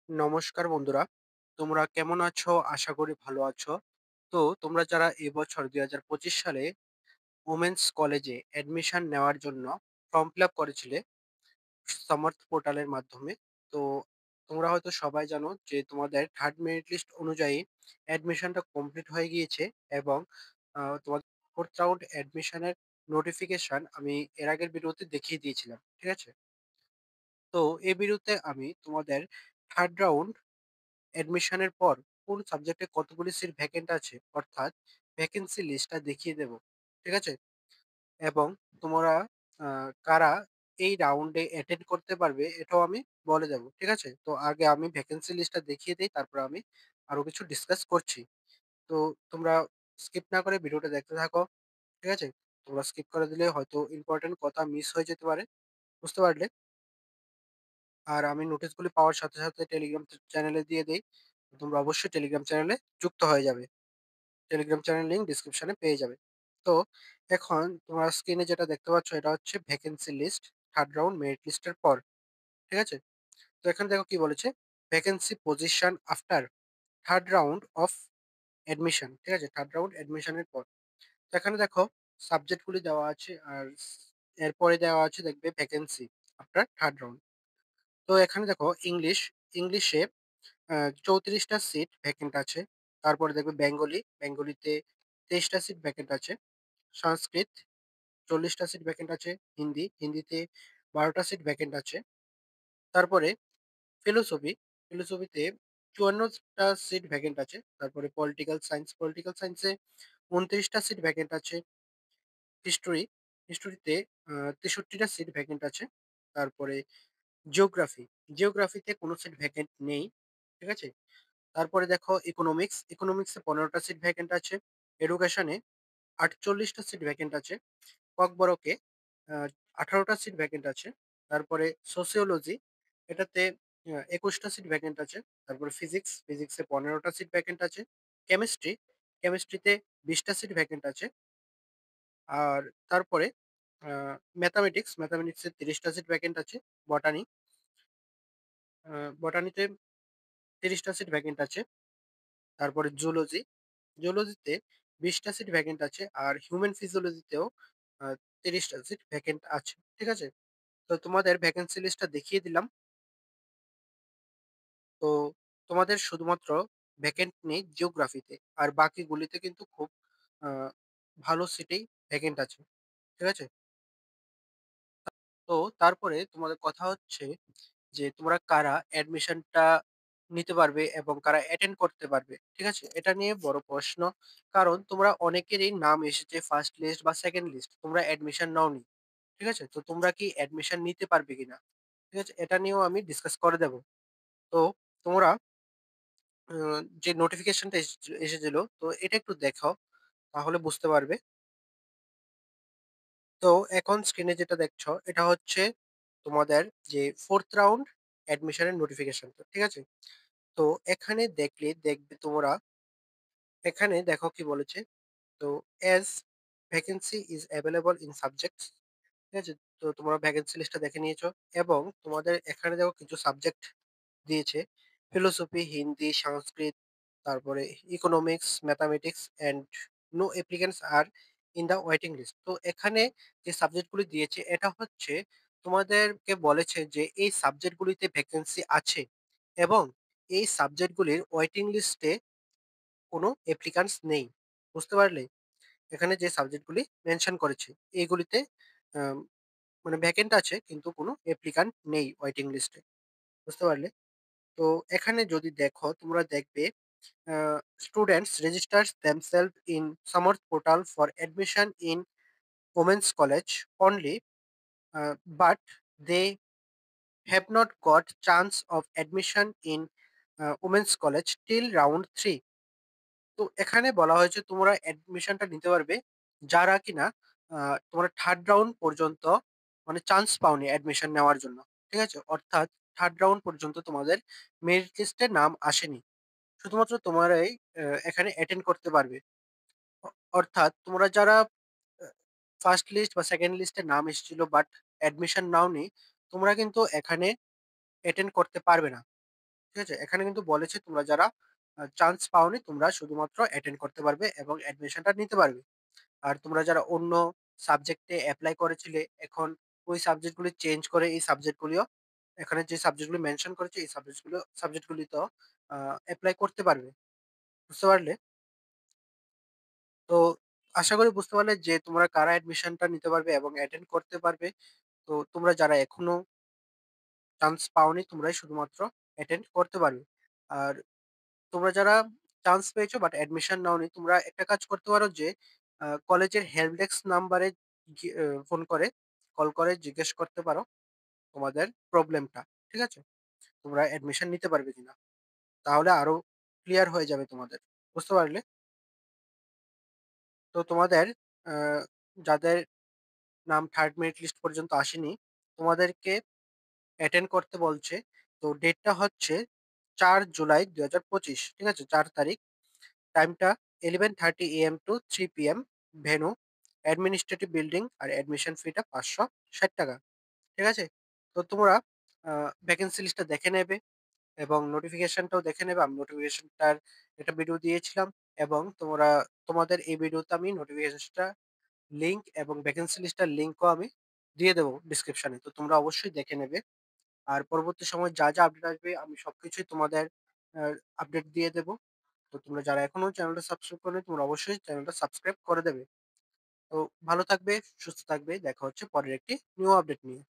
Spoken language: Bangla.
নমস্কার বন্ধুরা। তোমরা কেমন আছো? আশা করি ভালো আছো। তো তোমরা যারা এবছর ২০২৫ সালে ওমেন্স কলেজে অ্যাডমিশন নেওয়ার জন্য ফর্ম ফিল আপ করেছিলে সমর্থ পোর্টালের মাধ্যমে। তো তোমরা হয়তো সবাই জানো যে তোমাদের থার্ড মেরিট লিস্ট অনুযায়ী অ্যাডমিশনটা কমপ্লিট হয়ে গিয়েছে এবং তোমাদের ফোর্থ রাউন্ড অ্যাডমিশনের নোটিফিকেশন আমি এর আগের ভিডিওতে দেখিয়ে দিয়েছিলাম। ঠিক আছে? তো এই ভিডিওতে আমি তোমাদের থার্ড রাউন্ড অ্যাডমিশনের পর কোন সাবজেক্টে কতগুলি সিট ভ্যাকেন্ট আছে অর্থাৎ ভ্যাকেন্সি লিস্টটা দেখিয়ে দেব। ঠিক আছে? এবং তোমরা কারা এই রাউন্ডে অ্যাটেন্ড করতে পারবে এটাও আমি বলে দেব। ঠিক আছে? তো আগে আমি ভ্যাকেন্সি লিস্টটা দেখিয়ে দেই, তারপর আমি আরো কিছু ডিসকাস করছি। তো তোমরা স্কিপ না করে ভিডিওটা দেখতে থাকো। ঠিক আছে? তোমরা স্কিপ করে দিলে হয়তো ইম্পোর্টেন্ট কথা মিস হয়ে যেতে পারে। বুঝতে পারলে? আর আমি নোটিশগুলি পাওয়ার সাথে, সাথে টেলিগ্রাম চ্যানেলে দিয়ে দেই। তোমরা অবশ্যই টেলিগ্রাম চ্যানেলে যুক্ত হয়ে যাবে। টেলিগ্রাম চ্যানেল লিঙ্ক ডেসক্রিপশনে পেয়ে যাবে। তো এখন তোমরা স্ক্রিনে যেটা দেখতে পাচ্ছ এটা হচ্ছে vacancy list third round merit লিস্টের পর। ঠিক আছে? তো এখানে দেখো কি বলেছে, vacancy position after third round of admission. ঠিক আছে? থার্ড রাউন্ড অ্যাডমিশনের পর। তো এখানে দেখো সাবজেক্টগুলি দেওয়া আছে আর এরপরে দেওয়া আছে দেখবে ভ্যাকেন্সি আফটার থার্ড রাউন্ড। তো এখানে দেখো ইংলিশে ৩৪ টা সিট ভ্যাকেন্ট আছে। তারপরে দেখবে বেঙ্গলিতে ২৩ টা সিট ভ্যাকেন্ট আছে। সংস্কৃত ৪০ টা সিট ভ্যাকেন্ট আছে। হিন্দিতে ১২ টা সিট ভ্যাকেন্ট আছে। তারপরে ফিলোসফিতে ৫৪ টা সিট ভ্যাকেন্ট আছে। তারপরে পলিটিক্যাল সায়েন্সে ২৯ টা সিট ভ্যাকেন্ট আছে। হিস্টোরি হিস্টোরিতে ৬৩ টা সিট ভ্যাকেন্ট আছে। তারপরে জিওগ্রাফিতে কোনো সিট ভ্যাকেন্ট নেই। ঠিক আছে? তারপরে দেখো ইকোনমিক্সে ১৫ টা সিট ভ্যাকেন্ট আছে। এডুকেশনে ৪৮ টা সিট ভ্যাকেন্ট আছে। ককবরকে আ ১৮ টা সিট ভ্যাকেন্ট আছে। তারপরে সোসিওলজি এটাতে ২১ টা সিট ভ্যাকেন্ট আছে। তারপরে ফিজিক্সে ১৫ টা সিট ভ্যাকেন্ট আছে। কেমিস্ট্রি কেমিস্ট্রিতে ২০ টা সিট ভ্যাকেন্ট আছে। আর তারপরে আ ম্যাথমেটিক্সে ৩০ টা সিট ভ্যাকেন্ট আছে। বটানি আ বটানিতে ৩০ টা সিট ভ্যাকেন্ট আছে। তারপরে জুলজিতে ২০ টা সিট ভ্যাকেন্ট আছে। আর হিউম্যান ফিজিওলজিতেও ৩০ টা সিট ভ্যাকেন্ট আছে। ঠিক আছে? তো তোমাদের ভ্যাকেন্সি লিস্টটা দেখিয়ে দিলাম। তো তোমাদের শুধুমাত্র ভ্যাকেন্ট নেই জিওগ্রাফিতে। আর বাকিগুলিতে কিন্তু খুব আ ভালো সিটেই ভ্যাকেন্ট আছে। ঠিক আছে? তো তারপরে তোমাদের কথা হচ্ছে যে তোমরা কারা অ্যাডমিশনটা নিতে পারবে এবং কারা অ্যাটেন্ড করতে পারবে। ঠিক আছে? এটা নিয়ে বড় প্রশ্ন। কারণ তোমরা অনেকেরই নাম এসেছে ফার্স্ট লিস্ট বা সেকেন্ড লিস্ট। তোমরা অ্যাডমিশন নাওনি। ঠিক আছে? তো তোমরা কি অ্যাডমিশন নিতে পারবে কিনা? ঠিক আছে? এটা নিয়েও আমি ডিসকাস করে দেব। তো তোমরা আ যে নোটিফিকেশনটা এসেছিল তো এটা একটু দেখাও। তাহলে বুঝতে পারবে। তো এখন স্ক্রিনে যেটা দেখছো এটা হচ্ছে তোমাদের যে 4th রাউন্ড অ্যাডমিশনের নোটিফিকেশনটা। ঠিক আছে? তো এখানে দেখবে তোমরা, এখানে দেখো কি বলেছে। তো as vacancy is available in subjects. ঠিক আছে? তো তোমরা ভ্যাকেন্সি লিস্টটা দেখে নিয়েছো এবং তোমাদের এখানে দেখো কিছু সাবজেক্ট দিয়েছে। ফিলোসফি, হিন্দি, সংস্কৃত, তারপরে economics, mathematics and no applicants আর ইন দ্য ওয়েটিং লিস্ট। তো এখানে যে সাবজেক্টগুলি দিয়েছে এটা হচ্ছে তোমাদেরকে বলেছে যে এই সাবজেক্টগুলিতে ভ্যাকেন্সি আছে এবং এই সাবজেক্টগুলির ওয়েটিং লিস্টে কোনো অ্যাপ্লিক্যান্টস নেই। বুঝতে পারলে? এখানে যে সাবজেক্টগুলি মেনশন করেছে এইগুলিতে আম মানে ভ্যাকেন্ট আছে কিন্তু কোনো অ্যাপ্লিক্যান্ট নেই ওয়েটিং লিস্টে। বুঝতে পারলে? তো এখানে যদি দেখো তোমরা দেখবে students registers themselves in Samarth portal for admission in women's college only, but they have not got chance of admission in women's college till round 3. তো এখানে বলা হয়েছে তোমরা অ্যাডমিশনটা নিতে পারবে যারা কিনা তোমরা থার্ড রাউন্ড পর্যন্ত মানে চান্স পাওনি অ্যাডমিশন নেওয়ার জন্য। ঠিক আছে? অর্থাৎ থার্ড রাউন্ড পর্যন্ত তোমাদের মেরিট লিস্টে নাম আসেনি। শুধুমাত্র তোমরাই এখানে অ্যাটেন্ড করতে পারবে। অ অর্থাৎ তোমরা যারা ফার্স্ট লিস্ট বা সেকেন্ড লিস্টে নাম এসেছিল বাট অ্যাডমিশন নাওনি, তোমরা কিন্তু এখানে অ্যাটেন্ড করতে পারবে না। ঠিক আছে? এখানে কিন্তু বলেছে তোমরা যারা চান্স পাওনি তোমরা শুধুমাত্র অ্যাটেন্ড করতে পারবে এবং অ্যাডমিশনটা নিতে পারবে। আর তোমরা যারা অন্য সাবজেক্টে এপ্লাই করেছিলে, এখন ওই সাবজেক্টগুলি চেঞ্জ করে এই সাবজেক্টগুলিও এখানে যে সাবজেক্টগুলি মেনশন করেছে এই সাবজেক্টগুলিতেও এপ্লাই করতে পারবে। বুঝতে পারলে? তো আশা করি বুঝতে পারলে যে তোমরা কারা অ্যাডমিশনটা নিতে পারবে এবং অ্যাটেন্ড করতে পারবে। তো তোমরা যারা এখনো চান্স পাওনি তোমরাই শুধুমাত্র অ্যাটেন্ড করতে পারবে। আর তোমরা যারা চান্স পেয়েছো বাট অ্যাডমিশন নাওনি, তোমরা একটা কাজ করতে পারো যে কলেজের হেল্প ডেস্ক নাম্বারে ফোন করে কল করে জিজ্ঞেস করতে পারো তোমাদের প্রবলেমটা। ঠিক আছে? তোমরা অ্যাডমিশন নিতে পারবে কিনা। তাহলে আরো ক্লিয়ার হয়ে যাবে তোমাদের। বুঝতে পারলে? তো তোমাদের আ যাদের নাম 3rd মেরিট লিস্ট পর্যন্ত আসেনি, তোমাদেরকে অ্যাটেন্ড করতে বলছে। তো ডেটটা হচ্ছে ৪ জুলাই ২০২৫। ঠিক আছে? ৪ তারিখ। টাইমটা 11:30 AM to 3 PM। Venue administrative building আর অ্যাডমিশন ফিটা ৳৫৬০। ঠিক আছে? তো তোমরা আ ভ্যাকেন্সি লিস্টটা দেখে নেবে এবং নোটিফিকেশনটাও দেখে নেবে। আমি নোটিফিকেশনটার একটা ভিডিও দিয়েছিলাম এবং তোমাদের এই ভিডিওতে আমি নোটিফিকেশনটা লিঙ্ক এবং ভ্যাকেন্সি লিস্টটার লিঙ্কও আমি দিয়ে দেবো ডেসক্রিপশনে। তো তোমরা অবশ্যই দেখে নেবে। আর পরবর্তী সময়ে যা আপডেট আসবে আমি সবকিছুই তোমাদের আ আপডেট দিয়ে দেব। তো তোমরা যারা এখনো চ্যানেলটা সাবস্ক্রাইব করোনি তোমরা অবশ্যই চ্যানেলটা সাবস্ক্রাইব করে দেবে। তো ভালো থাকবে, সুস্থ থাকবে। দেখা হচ্ছে পরের একটি নিউ আপডেট নিয়ে।